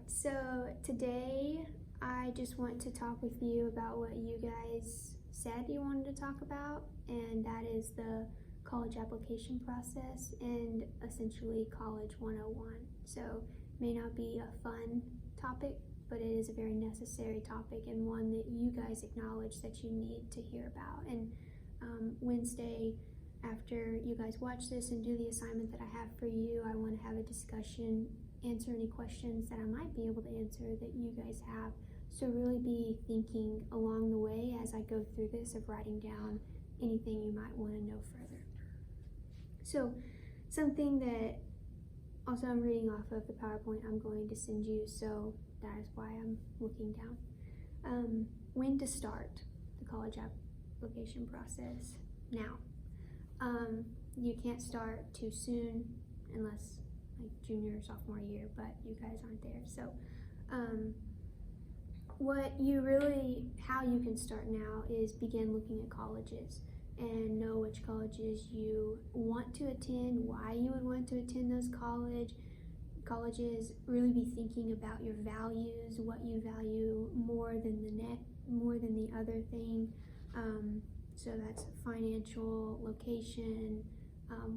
So today I just want to talk with you about what you guys said you wanted to talk about, and that is the college application process and essentially College 101. So it may not be a fun topic, but it is a very necessary topic and one that you guys acknowledge that you need to hear about. And Wednesday, after you guys watch this and do the assignment that I have for you, I want to have a discussion, answer any questions that I might be able to answer that you guys have. So really be thinking along the way as I go through this of writing down anything you might want to know further. So something that also I'm reading off of the PowerPoint I'm going to send you, so that is why I'm looking down. When to start the college application process. Now, you can't start too soon unless like junior or sophomore year, but you guys aren't there. So how you can start now is begin looking at colleges and know which colleges you want to attend, why you would want to attend those colleges. Really be thinking about your values, what you value more than the other thing. So that's financial, location,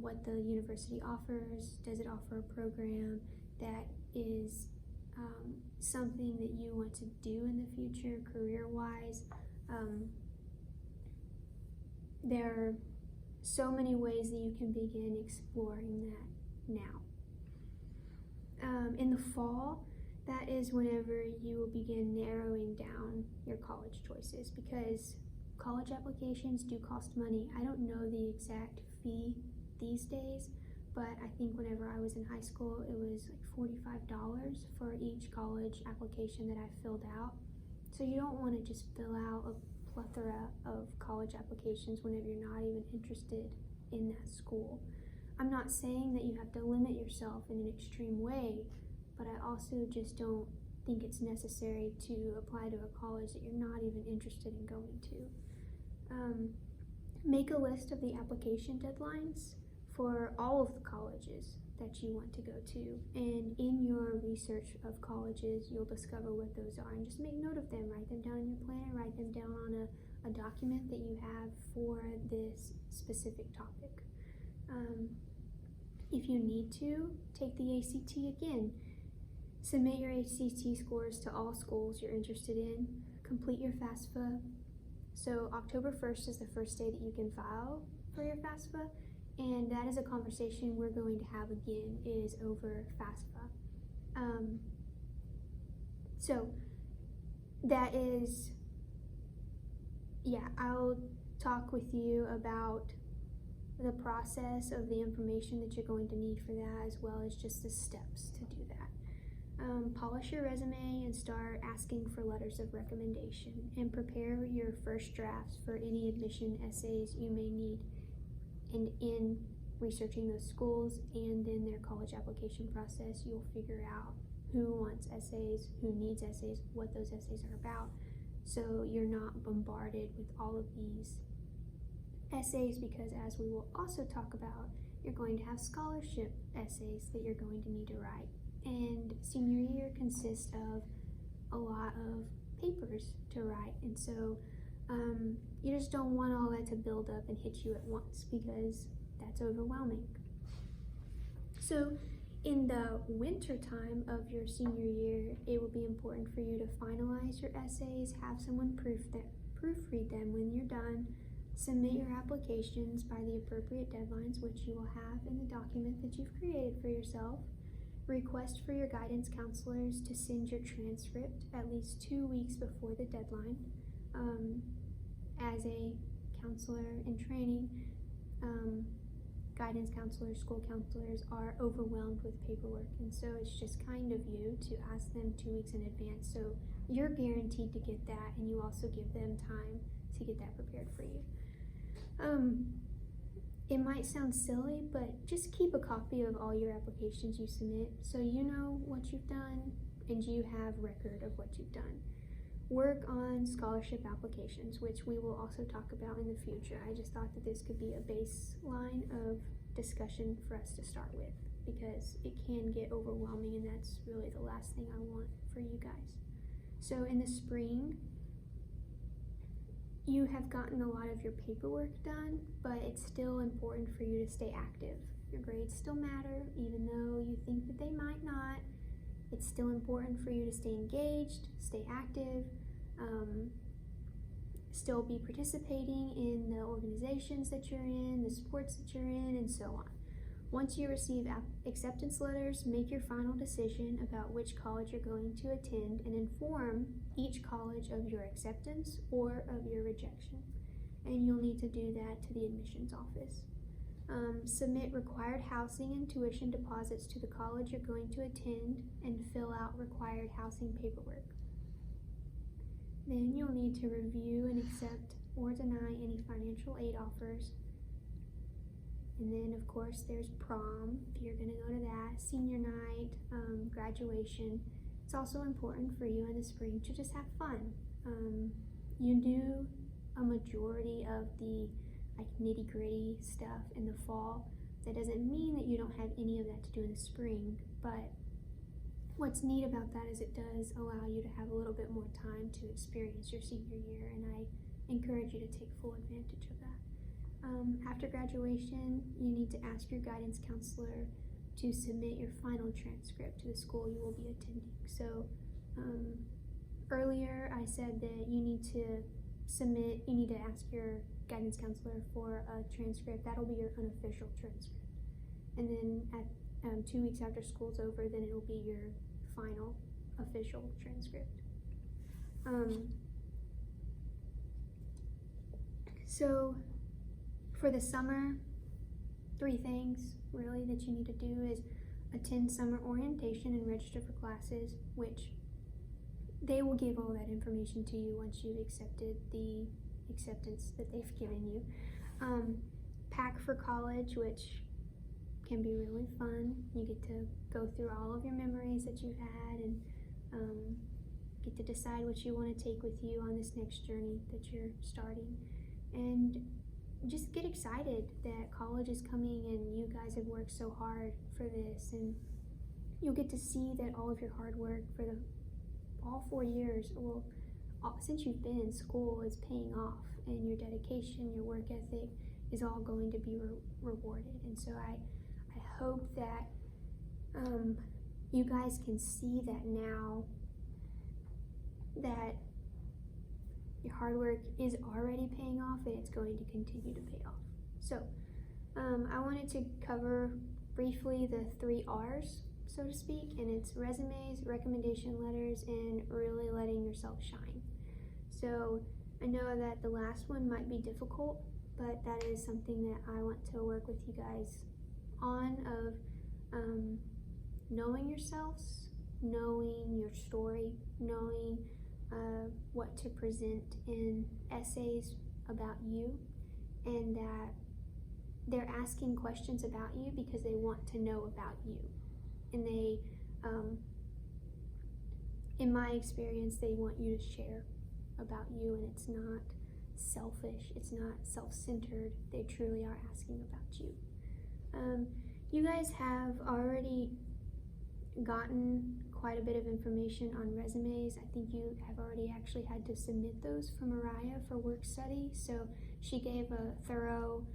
what the university offers. Does it offer a program that is something that you want to do in the future, career-wise? There are so many ways that you can begin exploring that now. In the fall, that is whenever you will begin narrowing down your college choices, because college applications do cost money. I don't know the exact fee these days, but I think whenever I was in high school, it was like $45 for each college application that I filled out. So you don't want to just fill out a plethora of college applications whenever you're not even interested in that school. I'm not saying that you have to limit yourself in an extreme way, but I also just don't think it's necessary to apply to a college that you're not even interested in going to. Make a list of the application deadlines for all of the colleges that you want to go to, and in your research of colleges you'll discover what those are, and just make note of them. Write them down in your planner, write them down on a document that you have for this specific topic. If you need to, take the ACT again. Submit your ACT scores to all schools you're interested in. Complete your FAFSA. So October 1st is the first day that you can file for your FAFSA, and that is a conversation we're going to have again, is over FAFSA. So that is, I'll talk with you about the process of the information that you're going to need for that, as well as just the steps to do that. Polish your resume and start asking for letters of recommendation, and prepare your first drafts for any admission essays you may need. And in researching those schools and in their college application process, you'll figure out who wants essays, who needs essays, what those essays are about, so you're not bombarded with all of these essays, because as we will also talk about, you're going to have scholarship essays that you're going to need to write. And senior year consists of a lot of papers to write, and so you just don't want all that to build up and hit you at once, because that's overwhelming. So in the winter time of your senior year, it will be important for you to finalize your essays, have someone proofread them when you're done, submit your applications by the appropriate deadlines, which you will have in the document that you've created for yourself. Request for your guidance counselors to send your transcript at least 2 weeks before the deadline. As a counselor in training, guidance counselors, school counselors are overwhelmed with paperwork, and so it's just kind of you to ask them 2 weeks in advance, so you're guaranteed to get that, and you also give them time to get that prepared for you. It might sound silly, but just keep a copy of all your applications you submit, so you know what you've done and you have record of what you've done. Work on scholarship applications, which we will also talk about in the future. I just thought that this could be a baseline of discussion for us to start with. because it can get overwhelming, and that's really the last thing I want for you guys. So in the spring, you have gotten a lot of your paperwork done, but it's still important for you to stay active. Your grades still matter, even though you think that they might not. It's still important for you to stay engaged, stay active, still be participating in the organizations that you're in, the sports that you're in, and so on. Once you receive acceptance letters, make your final decision about which college you're going to attend and inform each college of your acceptance or of your rejection. And you'll need to do that to the admissions office. Submit required housing and tuition deposits to the college you're going to attend and fill out required housing paperwork. Then you'll need to review and accept or deny any financial aid offers. And then, of course, there's prom, if you're going to go to that, senior night, graduation. It's also important for you in the spring to just have fun. You do a majority of the nitty-gritty stuff in the fall. That doesn't mean that you don't have any of that to do in the spring, but what's neat about that is it does allow you to have a little bit more time to experience your senior year, and I encourage you to take full advantage of that. After graduation, you need to ask your guidance counselor to submit your final transcript to the school you will be attending. So earlier I said that you need to ask your guidance counselor for a transcript. That'll be your unofficial transcript. And then at 2 weeks after school's over, then it'll be your final official transcript. So for the summer, 3 things really that you need to do is attend summer orientation and register for classes, which they will give all that information to you once you've accepted the acceptance that they've given you. Pack for college, which can be really fun. You get to go through all of your memories that you've had and get to decide what you want to take with you on this next journey that you're starting. And just get excited that college is coming and you guys have worked so hard for this, and you'll get to see that all of your hard work for all 4 years, since you've been in school, is paying off, and your dedication, your work ethic is all going to be rewarded. And so I hope that you guys can see that now, that your hard work is already paying off and it's going to continue to pay off. So I wanted to cover briefly the 3 R's, so to speak, and it's resumes, recommendation letters, and really letting yourself shine. So I know that the last one might be difficult, but that is something that I want to work with you guys on, of knowing yourselves, knowing your story, knowing what to present in essays about you, and that they're asking questions about you because they want to know about you. And they, in my experience, they want you to share about you, and it's not selfish, it's not self-centered. They truly are asking about you. You guys have already gotten quite a bit of information on resumes. I think you have already actually had to submit those for Mariah for work study. So she gave a thorough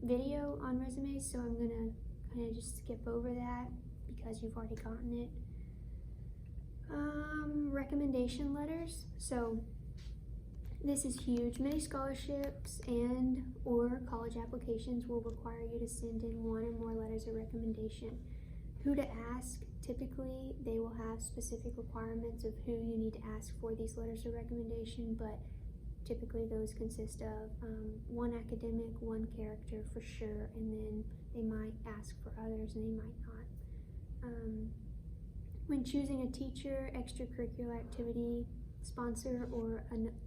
video on resumes, so I'm gonna kind of just skip over that because you've already gotten it. Recommendation letters. So this is huge. Many scholarships and or college applications will require you to send in 1 or more letters of recommendation. Who to ask? Typically, they will have specific requirements of who you need to ask for these letters of recommendation, but typically those consist of 1 academic, 1 character for sure, and then they might ask for others and they might not. When choosing a teacher, extracurricular activity, sponsor, or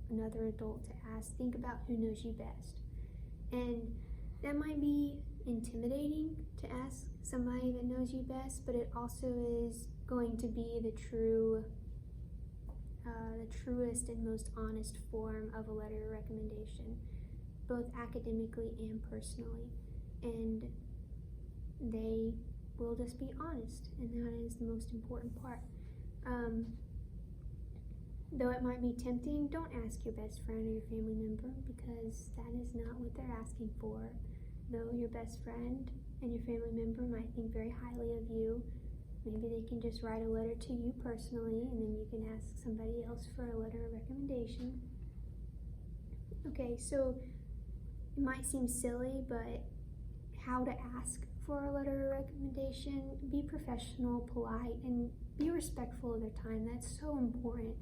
another adult to ask, think about who knows you best. And that might be intimidating to ask somebody that knows you best, but it also is going to be the truest and most honest form of a letter of recommendation, both academically and personally. And they will just be honest, and that is the most important part. Though it might be tempting, don't ask your best friend or your family member, because that is not what they're asking for. Though your best friend and your family member might think very highly of you, maybe they can just write a letter to you personally, and then you can ask somebody else for a letter of recommendation. Okay, so it might seem silly, but how to ask for a letter of recommendation: be professional, polite, and be respectful of their time. That's so important.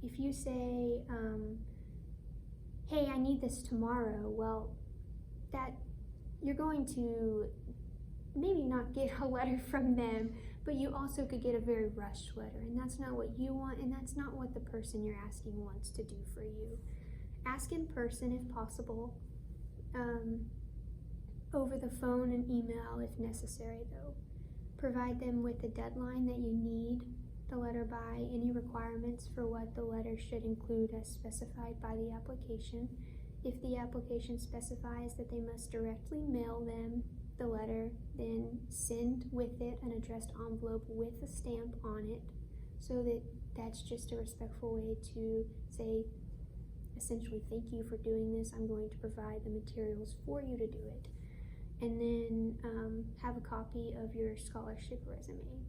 If you say, hey, I need this tomorrow, well, that you're going to maybe not get a letter from them, but you also could get a very rushed letter, and that's not what you want, and that's not what the person you're asking wants to do for you. Ask in person if possible, over the phone and email if necessary though. Provide them with the deadline that you need the letter by, any requirements for what the letter should include as specified by the application. If the application specifies that they must directly mail them the letter, then send with it an addressed envelope with a stamp on it, so that's just a respectful way to say, essentially, thank you for doing this, I'm going to provide the materials for you to do it. And then have a copy of your scholarship resume.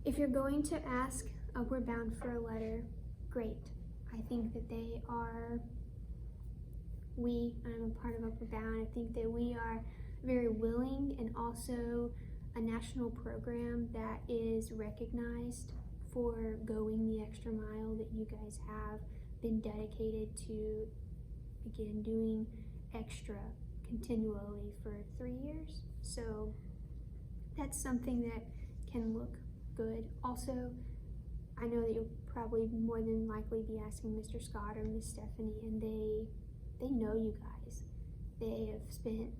If you're going to ask Upward Bound for a letter, great. I think that I'm a part of Upward Bound, I think that we are very willing, and also a national program that is recognized for going the extra mile, that you guys have been dedicated to, again, doing extra continually for 3 years. So that's something that can look good. Also, I know that you'll probably more than likely be asking Mr. Scott or Miss Stephanie, and they know you guys. They have spent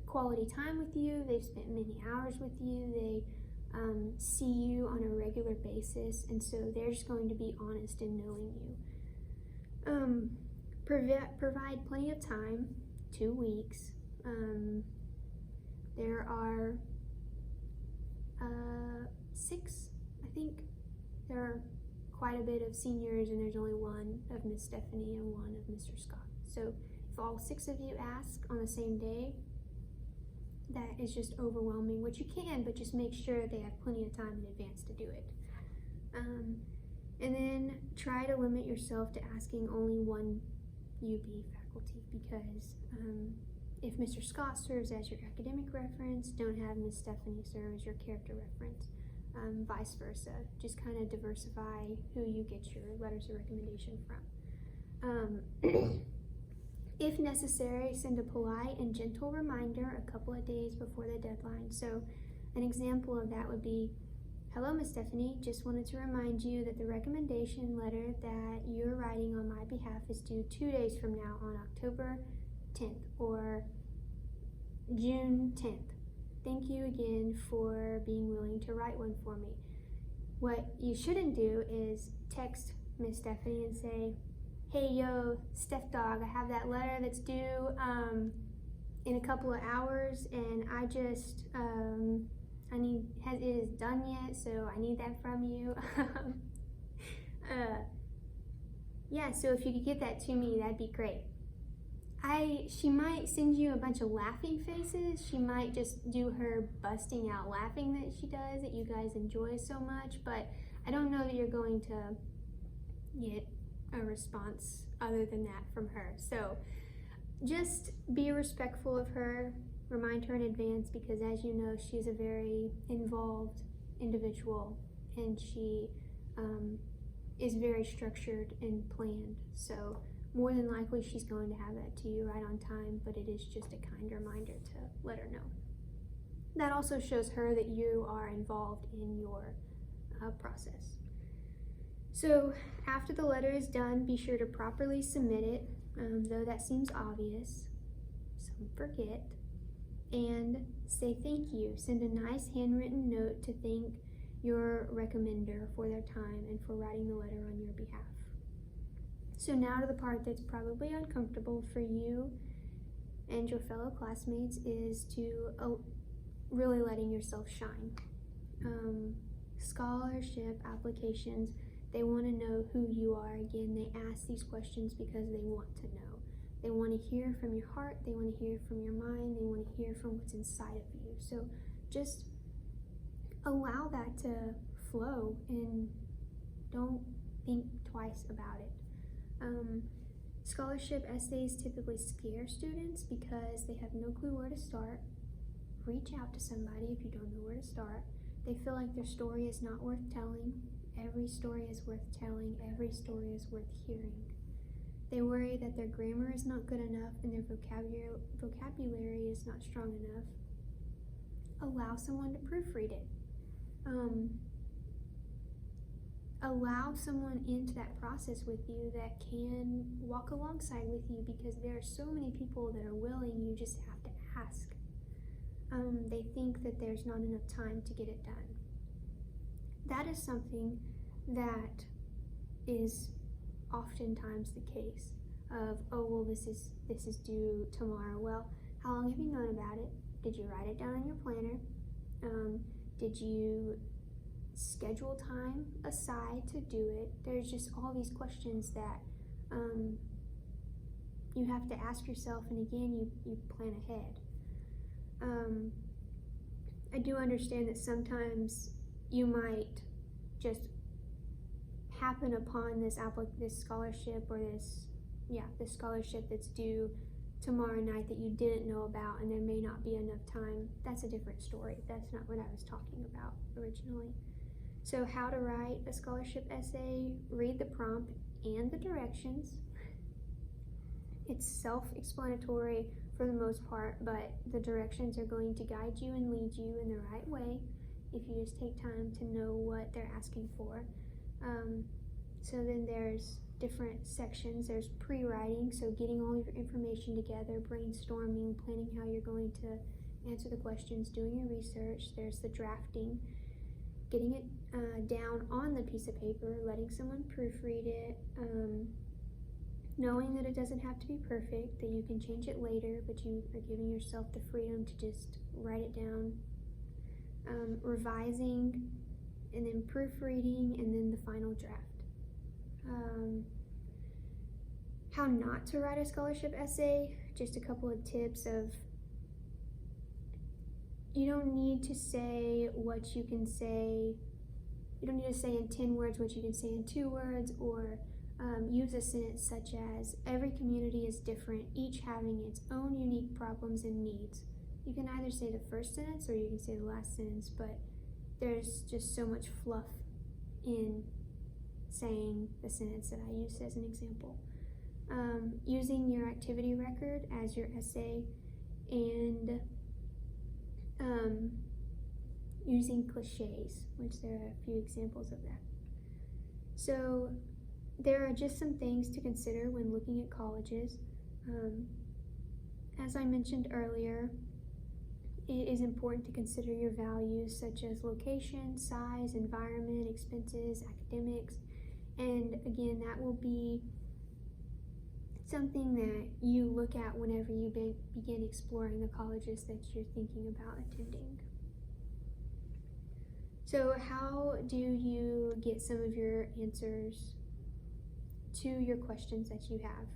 quality time with you, they've spent many hours with you, they see you on a regular basis, and so they're just going to be honest in knowing you. Provide plenty of time, 2 weeks. There are 6, I think. There are quite a bit of seniors, and there's only one of Miss Stephanie and one of Mr. Scott. So if all 6 of you ask on the same day, that is just overwhelming, which you can, but just make sure they have plenty of time in advance to do it. And then try to limit yourself to asking only one UB faculty, because if Mr. Scott serves as your academic reference, don't have Miss Stephanie serve as your character reference. Vice versa. Just kind of diversify who you get your letters of recommendation from. If necessary, send a polite and gentle reminder a couple of days before the deadline. So an example of that would be, hello, Miss Stephanie, just wanted to remind you that the recommendation letter that you're writing on my behalf is due 2 days from now on October 10th or June 10th. Thank you again for being willing to write one for me. What you shouldn't do is text Miss Stephanie and say, hey, yo, Steph Dog, I have that letter that's due in a couple of hours, and I just, it is done yet, so I need that from you. Yeah, so if you could get that to me, that'd be great. She might send you a bunch of laughing faces. She might just do her busting out laughing that she does, that you guys enjoy so much, but I don't know that you're going to get a response other than that from her. So just be respectful of her, remind her in advance, because as you know, she's a very involved individual, and she is very structured and planned. So more than likely she's going to have that to you right on time, but it is just a kind reminder to let her know. That also shows her that you are involved in your process. So after the letter is done, be sure to properly submit it, though that seems obvious, some forget, and say thank you. Send a nice handwritten note to thank your recommender for their time and for writing the letter on your behalf. So now to the part that's probably uncomfortable for you and your fellow classmates is to really letting yourself shine. Scholarship applications, they want to know who you are. Again, they ask these questions because they want to know. They want to hear from your heart, they want to hear from your mind, they want to hear from what's inside of you. So just allow that to flow and don't think twice about it. Scholarship essays typically scare students because they have no clue where to start. Reach out to somebody if you don't know where to start. They feel like their story is not worth telling. Every story is worth telling. Every story is worth hearing. They worry that their grammar is not good enough and their vocabulary is not strong enough. Allow someone to proofread it. Allow someone into that process with you that can walk alongside with you, because there are so many people that are willing, you just have to ask. They think that there's not enough time to get it done. That is something that is oftentimes the case of, oh, well, this is due tomorrow. Well, how long have you known about it? Did you write it down in your planner? Did you schedule time aside to do it? There's just all these questions that you have to ask yourself, and again, you plan ahead. I do understand that sometimes you might just happen upon this scholarship or this scholarship that's due tomorrow night that you didn't know about, and there may not be enough time. That's a different story. That's not what I was talking about originally. So how to write a scholarship essay: read the prompt and the directions. It's self-explanatory for the most part, but the directions are going to guide you and lead you in the right way if you just take time to know what they're asking for. So then there's different sections. There's pre-writing, so getting all your information together, brainstorming, planning how you're going to answer the questions, doing your research. There's the drafting, getting it down on the piece of paper, letting someone proofread it, knowing that it doesn't have to be perfect, that you can change it later, but you are giving yourself the freedom to just write it down, revising, and then proofreading, and then the final draft. How not to write a scholarship essay, just a couple of tips of, you don't need to say what you can say, you don't need to say in 10 words what you can say in 2 words, or use a sentence such as, every community is different, each having its own unique problems and needs. You can either say the first sentence or you can say the last sentence, but there's just so much fluff in saying the sentence that I used as an example. Using your activity record as your essay, and using cliches, which there are a few examples of that. So there are just some things to consider when looking at colleges. As I mentioned earlier, it is important to consider your values such as location, size, environment, expenses, academics, and again, that will be something that you look at whenever you begin exploring the colleges that you're thinking about attending. So how do you get some of your answers to your questions that you have?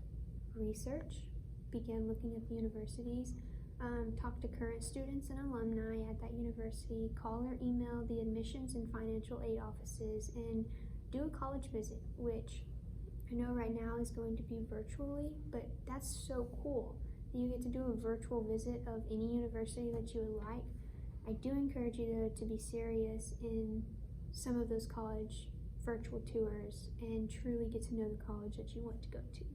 Research, begin looking at the universities, talk to current students and alumni at that university, call or email the admissions and financial aid offices, and do a college visit, which I know right now is going to be virtually, but that's so cool that you get to do a virtual visit of any university that you would like. I do encourage you to be serious in some of those college virtual tours and truly get to know the college that you want to go to.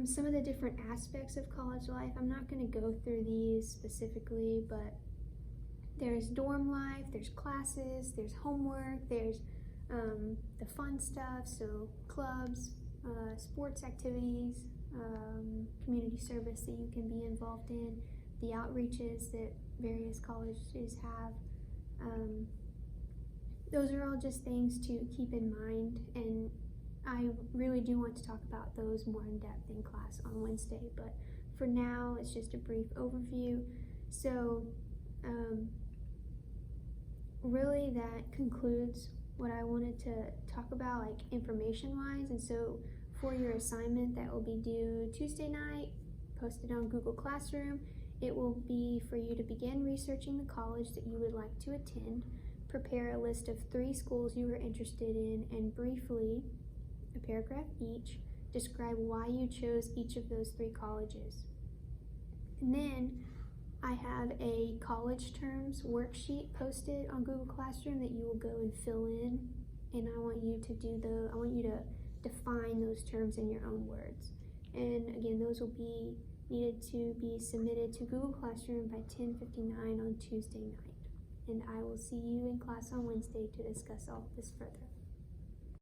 Some of the different aspects of college life, I'm not going to go through these specifically, but there's dorm life, there's classes, there's homework, there's the fun stuff, so clubs, sports activities, community service that you can be involved in, the outreaches that various colleges have. Those are all just things to keep in mind, and I really do want to talk about those more in depth in class on Wednesday, but for now, it's just a brief overview. So really that concludes what I wanted to talk about, like information-wise. And so for your assignment that will be due Tuesday night, posted on Google Classroom, it will be for you to begin researching the college that you would like to attend, prepare a list of 3 schools you are interested in, and briefly, a paragraph each, describe why you chose each of those 3 colleges. And then I have a college terms worksheet posted on Google Classroom that you will go and fill in, and I want you to define those terms in your own words. And again, those will be needed to be submitted to Google Classroom by 10:59 on Tuesday night. And I will see you in class on Wednesday to discuss all this further.